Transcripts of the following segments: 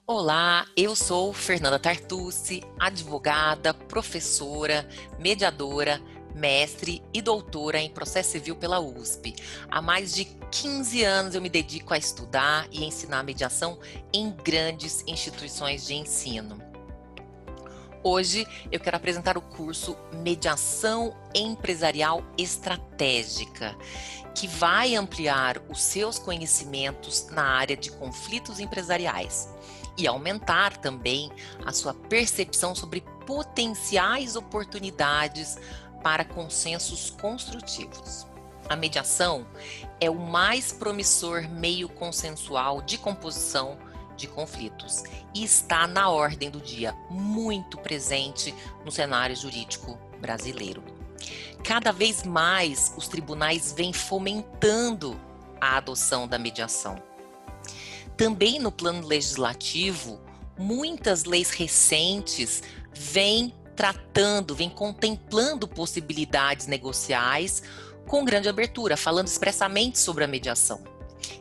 Olá, eu sou Fernanda Tartucci, advogada, professora, mediadora, mestre e doutora em processo civil pela USP. Há mais de 15 anos eu me dedico a estudar e ensinar mediação em grandes instituições de ensino. Hoje eu quero apresentar o curso Mediação Empresarial Estratégica, que vai ampliar os seus conhecimentos na área de conflitos empresariais e aumentar também a sua percepção sobre potenciais oportunidades para consensos construtivos. A mediação é o mais promissor meio consensual de composição de conflitos e está na ordem do dia, muito presente no cenário jurídico brasileiro. Cada vez mais os tribunais vêm fomentando a adoção da mediação. Também no plano legislativo, muitas leis recentes vêm contemplando possibilidades negociais com grande abertura, falando expressamente sobre a mediação.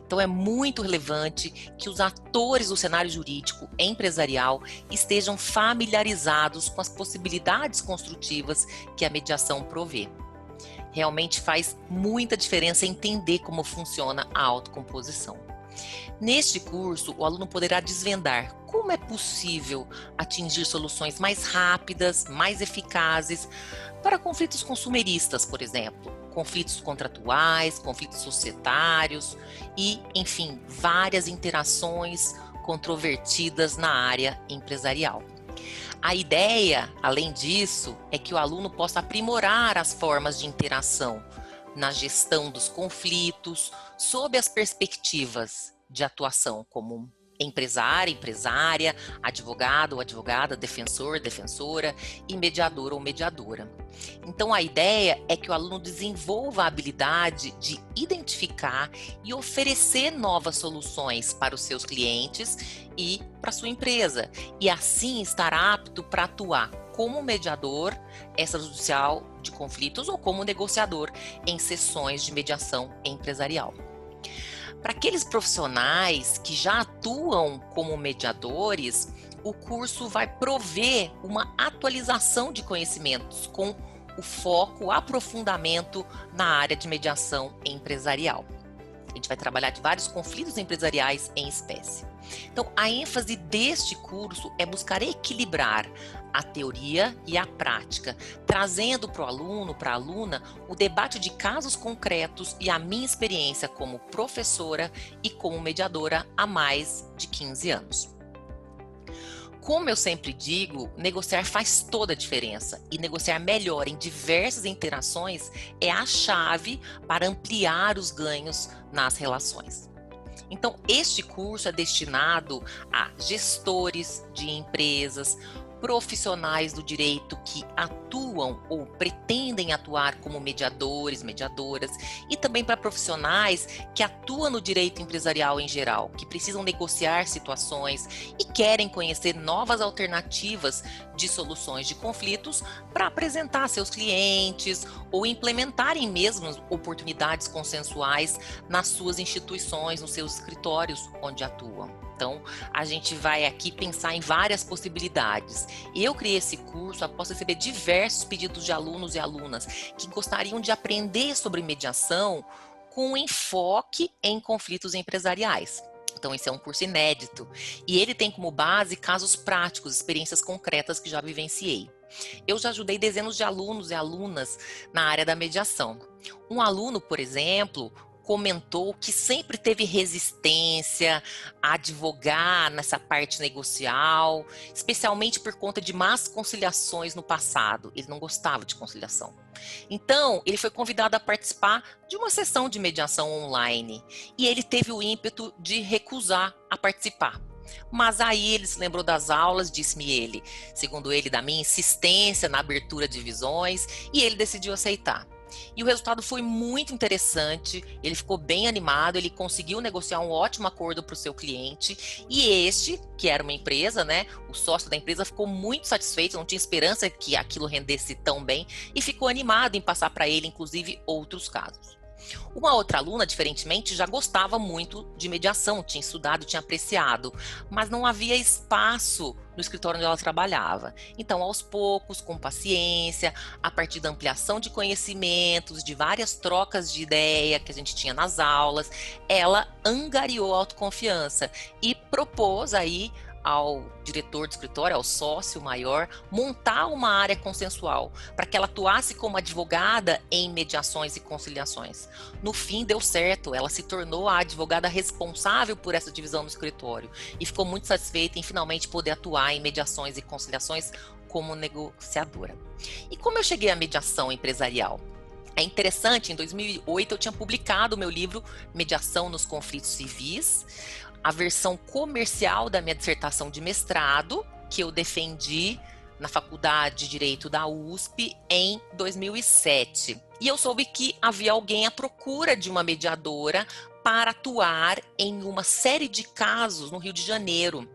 Então é muito relevante que os atores do cenário jurídico empresarial estejam familiarizados com as possibilidades construtivas que a mediação provê. Realmente faz muita diferença entender como funciona a autocomposição. Neste curso, o aluno poderá desvendar como é possível atingir soluções mais rápidas, mais eficazes para conflitos consumeristas, por exemplo, conflitos contratuais, conflitos societários e, enfim, várias interações controvertidas na área empresarial. A ideia, além disso, é que o aluno possa aprimorar as formas de interação na gestão dos conflitos, sob as perspectivas de atuação como empresário, empresária, advogado ou advogada, defensor, defensora e mediador ou mediadora. Então a ideia é que o aluno desenvolva a habilidade de identificar e oferecer novas soluções para os seus clientes e para a sua empresa, e assim estar apto para atuar como mediador extrajudicial de conflitos ou como negociador em sessões de mediação empresarial. Para aqueles profissionais que já atuam como mediadores, o curso vai prover uma atualização de conhecimentos com o foco, o aprofundamento na área de mediação empresarial. A gente vai trabalhar de vários conflitos empresariais em espécie. Então, a ênfase deste curso é buscar equilibrar a teoria e a prática, trazendo para o aluno, para a aluna, o debate de casos concretos e a minha experiência como professora e como mediadora há mais de 15 anos. Como eu sempre digo, negociar faz toda a diferença e negociar melhor em diversas interações é a chave para ampliar os ganhos nas relações. Então, este curso é destinado a gestores de empresas, profissionais do direito que atuam ou pretendem atuar como mediadores, mediadoras, e também para profissionais que atuam no direito empresarial em geral, que precisam negociar situações e querem conhecer novas alternativas de soluções de conflitos para apresentar a seus clientes ou implementarem mesmo oportunidades consensuais nas suas instituições, nos seus escritórios onde atuam. Então, a gente vai aqui pensar em várias possibilidades. Eu criei esse curso após receber diversos pedidos de alunos e alunas que gostariam de aprender sobre mediação com enfoque em conflitos empresariais. Então, esse é um curso inédito e ele tem como base casos práticos, experiências concretas que já vivenciei. Eu já ajudei dezenas de alunos e alunas na área da mediação. Um aluno, por exemplo, comentou que sempre teve resistência a advogar nessa parte negocial, especialmente por conta de más conciliações no passado. Ele não gostava de conciliação. Então, ele foi convidado a participar de uma sessão de mediação online e ele teve o ímpeto de recusar a participar. Mas aí ele se lembrou das aulas, disse-me ele, segundo ele, da minha insistência na abertura de visões, e ele decidiu aceitar. E o resultado foi muito interessante, ele ficou bem animado, ele conseguiu negociar um ótimo acordo para o seu cliente, e este, que era uma empresa, né, o sócio da empresa ficou muito satisfeito, não tinha esperança que aquilo rendesse tão bem, e ficou animado em passar para ele, inclusive, outros casos. Uma outra aluna, diferentemente, já gostava muito de mediação, tinha estudado, tinha apreciado, mas não havia espaço no escritório onde ela trabalhava. Então, aos poucos, com paciência, a partir da ampliação de conhecimentos, de várias trocas de ideia que a gente tinha nas aulas, ela angariou autoconfiança e propôs aí ao diretor do escritório, ao sócio maior, montar uma área consensual, para que ela atuasse como advogada em mediações e conciliações. No fim, deu certo, ela se tornou a advogada responsável por essa divisão no escritório e ficou muito satisfeita em finalmente poder atuar em mediações e conciliações como negociadora. E como eu cheguei à mediação empresarial? É interessante, em 2008 eu tinha publicado o meu livro Mediação nos Conflitos Civis, a versão comercial da minha dissertação de mestrado, que eu defendi na Faculdade de Direito da USP em 2007. E eu soube que havia alguém à procura de uma mediadora para atuar em uma série de casos no Rio de Janeiro.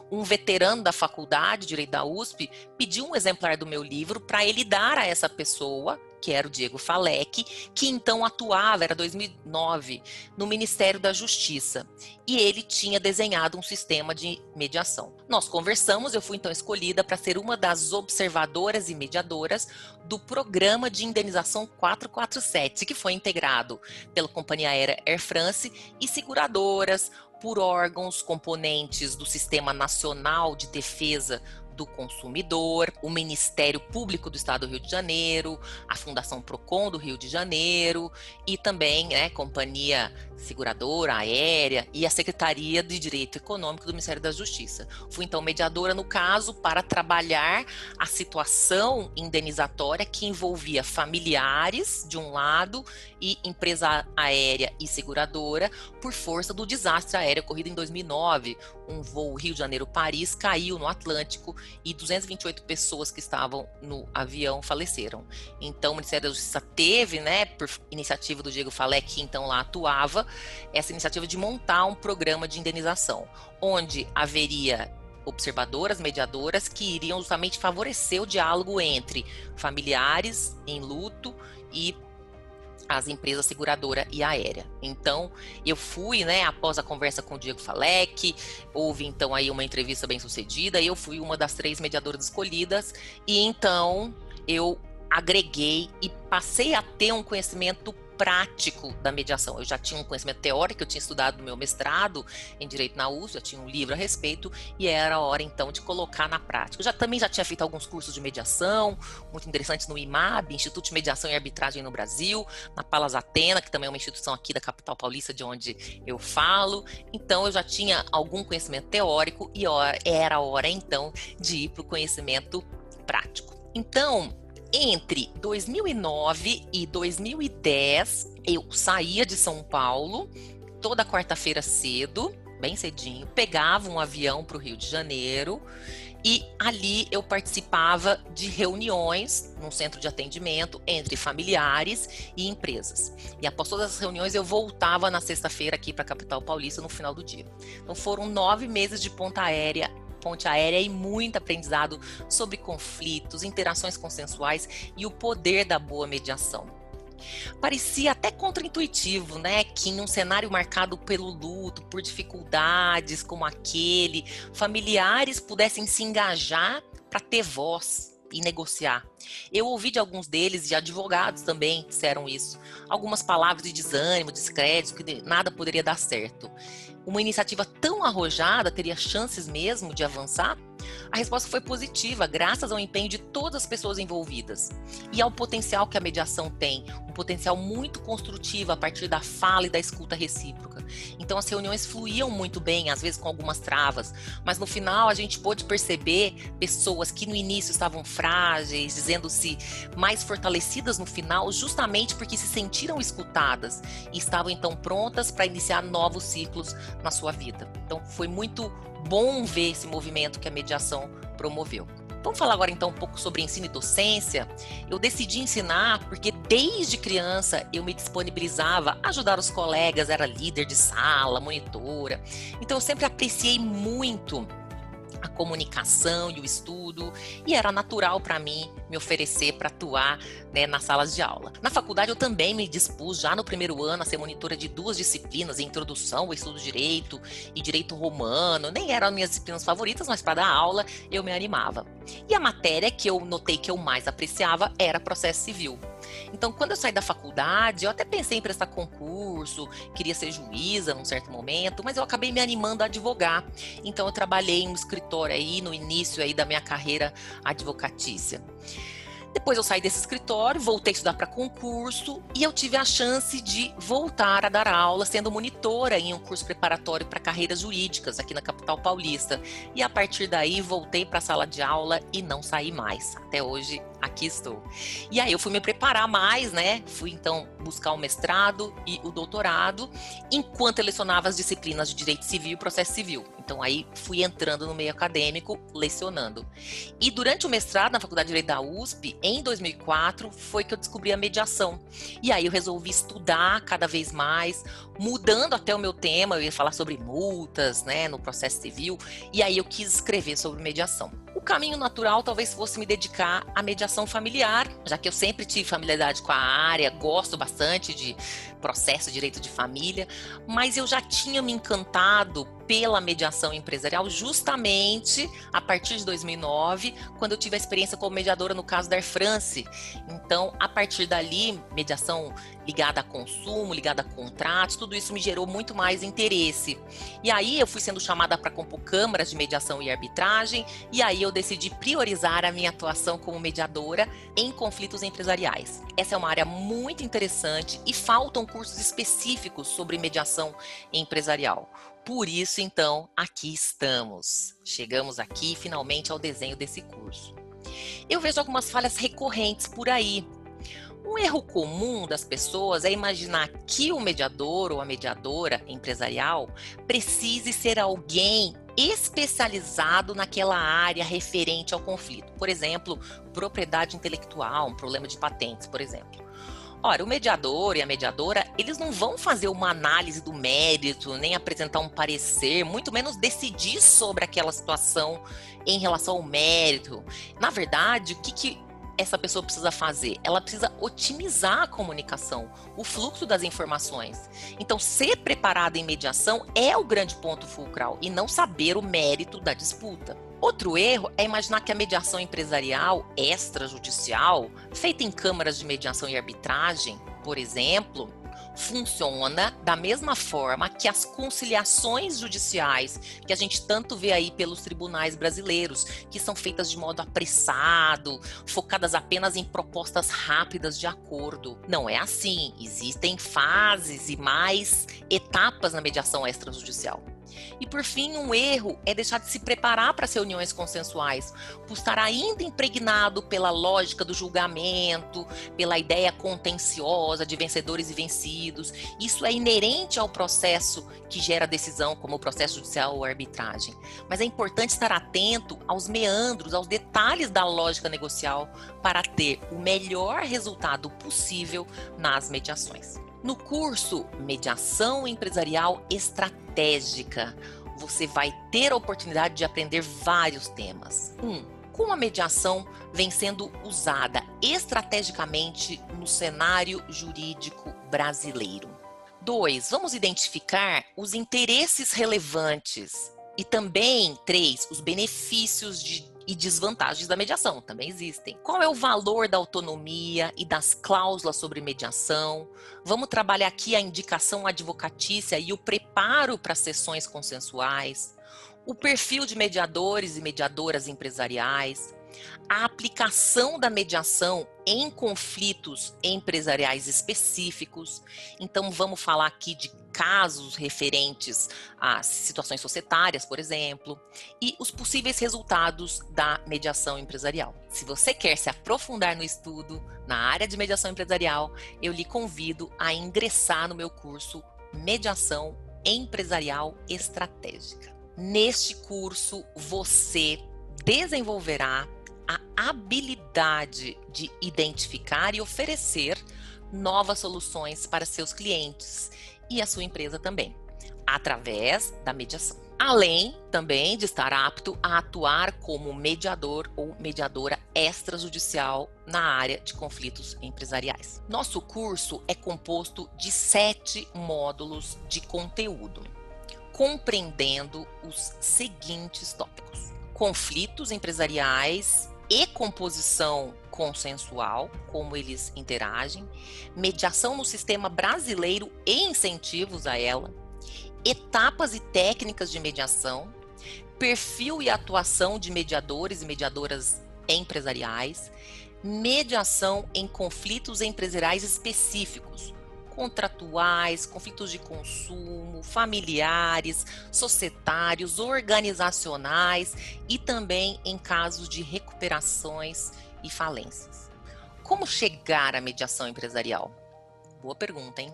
Um veterano da Faculdade de Direito da USP pediu um exemplar do meu livro para ele dar a essa pessoa, que era o Diego Falec, que então atuava, era 2009, no Ministério da Justiça. E ele tinha desenhado um sistema de mediação. Nós conversamos, eu fui então escolhida para ser uma das observadoras e mediadoras do Programa de Indenização 447, que foi integrado pela companhia aérea Air France e seguradoras, por órgãos componentes do Sistema Nacional de Defesa do Consumidor, o Ministério Público do Estado do Rio de Janeiro, a Fundação Procon do Rio de Janeiro e também, Companhia Seguradora Aérea e a Secretaria de Direito Econômico do Ministério da Justiça. Fui então mediadora no caso para trabalhar a situação indenizatória que envolvia familiares de um lado e empresa aérea e seguradora por força do desastre aéreo ocorrido em 2009. Um voo Rio de Janeiro-Paris caiu no Atlântico e 228 pessoas que estavam no avião faleceram. Então, o Ministério da Justiça teve, por iniciativa do Diego Falec, que então lá atuava, essa iniciativa de montar um programa de indenização, onde haveria observadoras, mediadoras, que iriam justamente favorecer o diálogo entre familiares em luto e as empresas seguradora e aérea. Então, eu fui, após a conversa com o Diego Falec, houve então aí uma entrevista bem sucedida, e eu fui uma das 3 mediadoras escolhidas, e então eu agreguei e passei a ter um conhecimento prático da mediação. Eu já tinha um conhecimento teórico, eu tinha estudado no meu mestrado em Direito na USP, já tinha um livro a respeito, e era a hora então de colocar na prática. Eu também já tinha feito alguns cursos de mediação, muito interessantes no IMAB, Instituto de Mediação e Arbitragem no Brasil, na Palas Atena, que também é uma instituição aqui da capital paulista, de onde eu falo. Então eu já tinha algum conhecimento teórico e era a hora então de ir para o conhecimento prático. Então, entre 2009 e 2010, eu saía de São Paulo toda quarta-feira cedo, bem cedinho, pegava um avião para o Rio de Janeiro e ali eu participava de reuniões num centro de atendimento entre familiares e empresas. E após todas as reuniões eu voltava na sexta-feira aqui para a capital paulista no final do dia. Então foram 9 meses de ponte aérea e muito aprendizado sobre conflitos, interações consensuais e o poder da boa mediação. Parecia até contraintuitivo, que em um cenário marcado pelo luto, por dificuldades como aquele, familiares pudessem se engajar para ter voz e negociar. Eu ouvi de alguns deles, e advogados também disseram isso, algumas palavras de desânimo, descrédito, que nada poderia dar certo. Uma iniciativa tão arrojada teria chances mesmo de avançar? A resposta foi positiva, graças ao empenho de todas as pessoas envolvidas e ao potencial que a mediação tem, um potencial muito construtivo a partir da fala e da escuta recíproca. Então as reuniões fluíam muito bem, às vezes com algumas travas, mas no final a gente pôde perceber pessoas que no início estavam frágeis, dizendo-se mais fortalecidas no final, justamente porque se sentiram escutadas e estavam então prontas para iniciar novos ciclos na sua vida. Então foi muito bom ver esse movimento que a mediação promoveu. Vamos falar agora então um pouco sobre ensino e docência. Eu decidi ensinar porque desde criança eu me disponibilizava a ajudar os colegas, era líder de sala, monitora. Então eu sempre apreciei muito a comunicação e o estudo, e era natural para mim me oferecer para atuar, né, nas salas de aula. Na faculdade eu também me dispus já no primeiro ano a ser monitora de 2 disciplinas, Introdução ao Estudo do Direito e Direito Romano. Nem eram as minhas disciplinas favoritas, mas para dar aula eu me animava. E a matéria que eu notei que eu mais apreciava era Processo Civil. Então, quando eu saí da faculdade, eu até pensei em prestar concurso, queria ser juíza num certo momento, mas eu acabei me animando a advogar. Então, eu trabalhei em um escritório aí no início aí da minha carreira advocatícia. Depois eu saí desse escritório, voltei a estudar para concurso e eu tive a chance de voltar a dar aula sendo monitora em um curso preparatório para carreiras jurídicas aqui na capital paulista. E a partir daí voltei para a sala de aula e não saí mais. Até hoje aqui estou. E aí eu fui me preparar mais, né? Fui então buscar o mestrado e o doutorado, enquanto eu lecionava as disciplinas de Direito Civil e Processo Civil. Então aí fui entrando no meio acadêmico, lecionando. E durante o mestrado na Faculdade de Direito da USP, em 2004, foi que eu descobri a mediação. E aí eu resolvi estudar cada vez mais, mudando até o meu tema, eu ia falar sobre multas, né, no processo civil, e aí eu quis escrever sobre mediação. O caminho natural talvez fosse me dedicar à mediação familiar, já que eu sempre tive familiaridade com a área, gosto bastante de processo, direito de família, mas eu já tinha me encantado pela mediação empresarial justamente a partir de 2009, quando eu tive a experiência como mediadora no caso da Air France. Então, a partir dali, mediação ligada a consumo, ligada a contratos, tudo isso me gerou muito mais interesse. E aí eu fui sendo chamada para compor câmaras de mediação e arbitragem, e aí eu decidi priorizar a minha atuação como mediadora em conflitos empresariais. Essa é uma área muito interessante e faltam cursos específicos sobre mediação empresarial. Por isso, então, aqui estamos. Chegamos aqui, finalmente, ao desenho desse curso. Eu vejo algumas falhas recorrentes por aí. Um erro comum das pessoas é imaginar que o mediador ou a mediadora empresarial precise ser alguém especializado naquela área referente ao conflito. Por exemplo, propriedade intelectual, um problema de patentes, por exemplo. Ora, o mediador e a mediadora, eles não vão fazer uma análise do mérito, nem apresentar um parecer, muito menos decidir sobre aquela situação em relação ao mérito. Na verdade, o que essa pessoa precisa fazer? Ela precisa otimizar a comunicação, o fluxo das informações. Então, ser preparado em mediação é o grande ponto fulcral e não saber o mérito da disputa. Outro erro é imaginar que a mediação empresarial extrajudicial, feita em câmaras de mediação e arbitragem, por exemplo, funciona da mesma forma que as conciliações judiciais que a gente tanto vê aí pelos tribunais brasileiros, que são feitas de modo apressado, focadas apenas em propostas rápidas de acordo. Não é assim, existem fases e mais etapas na mediação extrajudicial. E por fim, um erro é deixar de se preparar para as reuniões consensuais, por estar ainda impregnado pela lógica do julgamento, pela ideia contenciosa de vencedores e vencidos. Isso é inerente ao processo que gera decisão, como o processo judicial ou arbitragem. Mas é importante estar atento aos meandros, aos detalhes da lógica negocial para ter o melhor resultado possível nas mediações. No curso Mediação Empresarial Estratégica, você vai ter a oportunidade de aprender vários temas. Como a mediação vem sendo usada estrategicamente no cenário jurídico brasileiro. 2, vamos identificar os interesses relevantes. E também, 3, os benefícios e desvantagens da mediação, também existem. Qual é o valor da autonomia e das cláusulas sobre mediação? Vamos trabalhar aqui a indicação advocatícia e o preparo para sessões consensuais, o perfil de mediadores e mediadoras empresariais, a aplicação da mediação em conflitos empresariais específicos. Então, vamos falar aqui de casos referentes a situações societárias, por exemplo, e os possíveis resultados da mediação empresarial. Se você quer se aprofundar no estudo na área de mediação empresarial, eu lhe convido a ingressar no meu curso Mediação Empresarial Estratégica. Neste curso, você desenvolverá a habilidade de identificar e oferecer novas soluções para seus clientes e a sua empresa também, através da mediação. além também de estar apto a atuar como mediador ou mediadora extrajudicial na área de conflitos empresariais. Nosso curso é composto de 7 módulos de conteúdo, compreendendo os seguintes tópicos: conflitos empresariais e composição consensual, como eles interagem, mediação no sistema brasileiro e incentivos a ela, etapas e técnicas de mediação, perfil e atuação de mediadores e mediadoras empresariais, mediação em conflitos empresariais específicos, contratuais, conflitos de consumo, familiares, societários, organizacionais e também em casos de recuperações e falências. Como chegar à mediação empresarial? Boa pergunta, hein?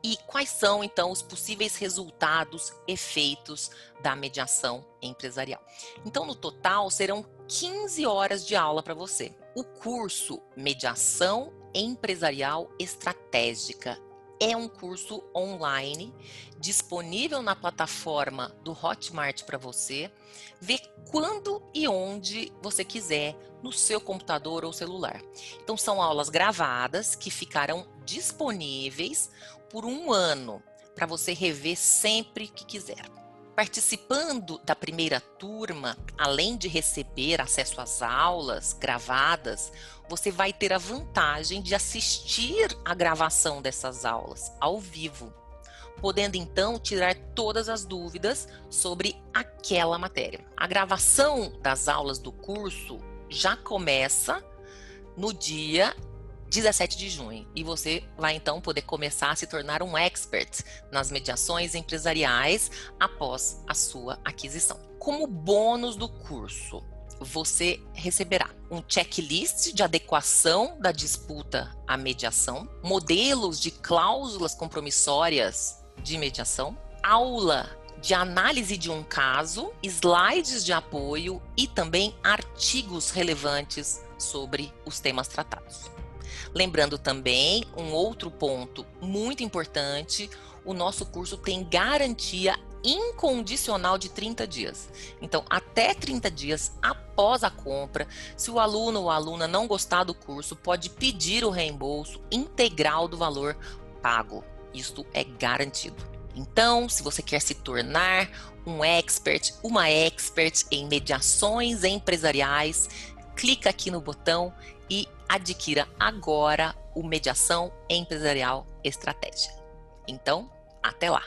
E quais são, então, os possíveis resultados, efeitos da mediação empresarial? Então, no total, serão 15 horas de aula para você. O curso Mediação Empresarial Estratégica é um curso online, disponível na plataforma do Hotmart para você, ver quando e onde você quiser, no seu computador ou celular. Então, são aulas gravadas que ficarão disponíveis por 1 ano, para você rever sempre que quiser. Participando da primeira turma, além de receber acesso às aulas gravadas, você vai ter a vantagem de assistir a gravação dessas aulas ao vivo, podendo então tirar todas as dúvidas sobre aquela matéria. A gravação das aulas do curso já começa no dia 17 de junho, e você vai então poder começar a se tornar um expert nas mediações empresariais após a sua aquisição. Como bônus do curso, você receberá um checklist de adequação da disputa à mediação, modelos de cláusulas compromissórias de mediação, aula de análise de um caso, slides de apoio e também artigos relevantes sobre os temas tratados. Lembrando também, um outro ponto muito importante, o nosso curso tem garantia incondicional de 30 dias. Então, até 30 dias após a compra, se o aluno ou a aluna não gostar do curso, pode pedir o reembolso integral do valor pago. Isto é garantido. Então, se você quer se tornar um expert, uma expert em mediações empresariais, clica aqui no botão e adquira agora o Mediação Empresarial Estratégia. Então, até lá!